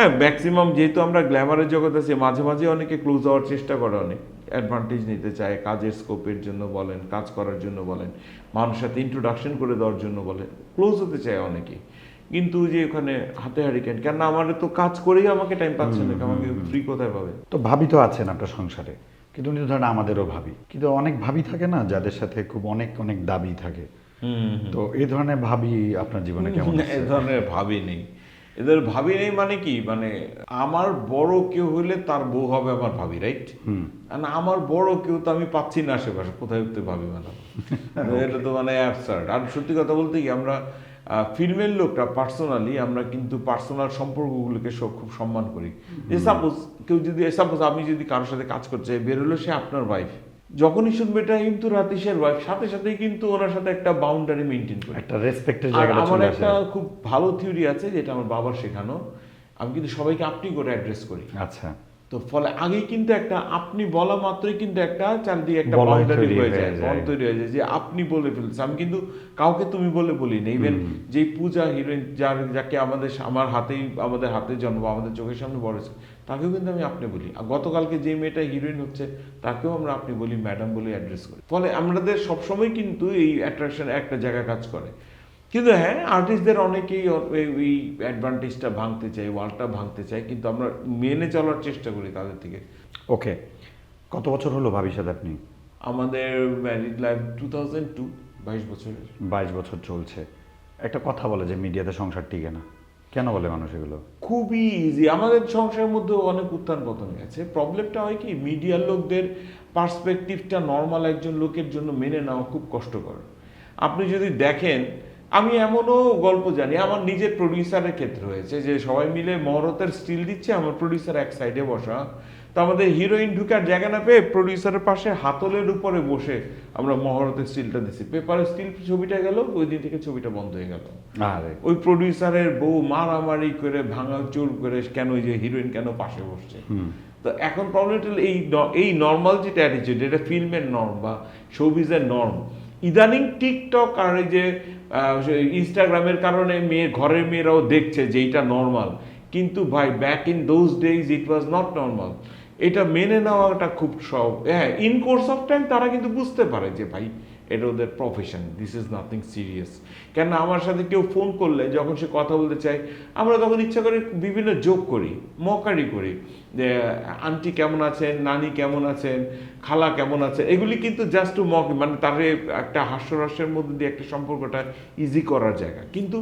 হ্যাঁ, ম্যাক্সিমাম যেহেতু আমরা গ্ল্যামারের জগতে আছি, মাঝে মাঝে অনেকে ক্লোজ হওয়ার চেষ্টা করে, অনেক অ্যাডভান্টেজ নিতে চায়, কাজের স্কোপের জন্য বলেন, কাজ করার জন্য বলেন, মানুষের সাথে ইন্ট্রোডাকশন করে দেওয়ার জন্য বলেন, ক্লোজ হতে চায় অনেকে। কিন্তু যে ওখানে হাতে হারিকেন, কেন আমার তো কাজ করেই আমাকে টাইম পাচ্ছে না, আমাকে ফ্রি কোথায় পাবে? তো ভাবি তো আছেন আপনার সংসারে, কিন্তু উনি তো ধরেন আমাদেরও ভাবি, কিন্তু অনেক ভাবি থাকে না যাদের সাথে খুব অনেক অনেক দাবি থাকে। তো এই ধরনের ভাবি আপনার জীবনে কেমন এ আছে? ধরনের ভাবি নেই। এদের ভাবি নেই মানে কি, মানে আমার বড় কেউ হইলে তার বউ হবে আমার ভাবি, রাইট? না, আমার বড় কেউ তো আমি পাচ্ছি না আশেপাশে, কোথায় উঠতে ভাবি বানাবো? এটা তো মানে অ্যাবসার্ড। আর সত্যি কথা বলতে কি, আমরা ফিল্মের লোকটা পার্সোনালি আমরা কিন্তু পার্সোনাল সম্পর্কগুলোকে খুব সম্মান করি। যে সাপোজ কেউ যদি, সাপোজ আমি যদি কারোর সাথে কাজ করতে চাই, বেরোলো সে আপনার ওয়াইফ, যখনই শুনবে এটা কিন্তু রাতিশের ওয়াইফ, সাথে সাথেই কিন্তু ওনার সাথে একটা বাউন্ডারি মেনটেন করি। একটা রেসপেক্টের আর জায়গাটা আমার চলে আসে। একটা খুব ভালো থিওরি আছে, যেটা আমার বাবার শেখানো, আমি কিন্তু সবাইকে আপনি করে অ্যাড্রেস করি। আচ্ছা, তো ফলে আগেই কিন্তু একটা আপনি বলা মাত্রই কিন্তু একটা চারিদিকে একটা বলয় বাউন্ডারি তৈরি হয়ে হয়ে যায়, যায়। বন্ড তৈরি হয়ে যায়, যে আপনি বলে ফেলছে। আমি কিন্তু কাউকে তুমি বলে বলি না। ইভেন যে পূজা হিরোইন, যাকে আমাদের হাতে জন্ম, আমাদের চোখের সামনে বড় হয়েছে, তাকেও কিন্তু আমি আপনি বলি। আর গতকালকে যে মেয়েটা হিরোইন হচ্ছে, তাকেও আমরা আপনি বলি, ম্যাডাম বলে অ্যাড্রেস করি। ফলে আমাদের সবসময় কিন্তু এই অ্যাট্রাকশন একটা জায়গায় কাজ করে। কিন্তু হ্যাঁ, আর্টিস্টদের অনেকেই এই অ্যাডভান্টেজটা ভাঙতে চায়, ওয়ালটা ভাঙতে চায়, কিন্তু আমরা মেনে চলার চেষ্টা করি তাদের থেকে। ওকে। কত বছর হলো ভাবির সাথে আপনি? আমাদের ম্যারিড লাইফ 2002, 22 বছরের। 22 বছর চলছে। একটা কথা বলে যে মিডিয়াতে সংসার টিকে না, কেন বলে মানুষ এগুলো? খুবই ইজি। আমাদের সংসারের মধ্যে অনেক উত্থান পতন গেছে। প্রবলেমটা হয় কি, মিডিয়ার লোকদের পার্সপেক্টিভটা নর্মাল একজন লোকের জন্য মেনে নেওয়া খুব কষ্টকর। আপনি যদি দেখেন, আমি এমনও গল্প জানি, আমার নিজের প্রডিউসারের ক্ষেত্রে হয়েছে, যে সবাই মিলে মহরতের স্টিল দিচ্ছে, আমার প্রডিউসার এক সাইডে বসা, তো আমাদের হিরোইন ঢুকার জায়গা না পেয়ে প্রডিউসারের পাশে হাতলের উপরে বসে আমরা মহরতের স্টিলটা দিচ্ছি। পেপারের স্টিল ছবিটা গেল, ওই দিন থেকে ছবিটা বন্ধ হয়ে গেল। আরে ওই প্রডিউসারের বউ মারামারি করে, ভাঙাচুর করে, কেন ওই যে হিরোইন কেন পাশে বসছে। তো এখন প্রবলেমটা এই নর্মাল যেটা অ্যাটিচিউড, এটা ফিল্মের নর্ম বা শোবিজের নর্ম, ইদানিং টিকটক আর এই যে ইনস্টাগ্রামের কারণে ঘরের মেয়েরাও দেখছে যে এইটা নর্মাল। কিন্তু ভাই, back in those days it was not normal. এটা মেনে নেওয়াটা খুব সব, হ্যাঁ, ইন কোর্স অফ টাইম তারা কিন্তু বুঝতে পারে যে ভাই এটা ওদের profession, this is nothing serious. কেন আমার সাথে কেউ ফোন করলে যখন সে কথা বলতে চায়, আমরা তখন ইচ্ছা করে বিভিন্ন জোক করি, মকারি করি, যে আন্টি কেমন আছেন, নানি কেমন আছেন, খালা কেমন আছে, এগুলি কিন্তু জাস্ট টু মক, মানে তার একটা হাস্যরসের মধ্যে দিয়ে একটা সম্পর্কটা ইজি করার জায়গা। কিন্তু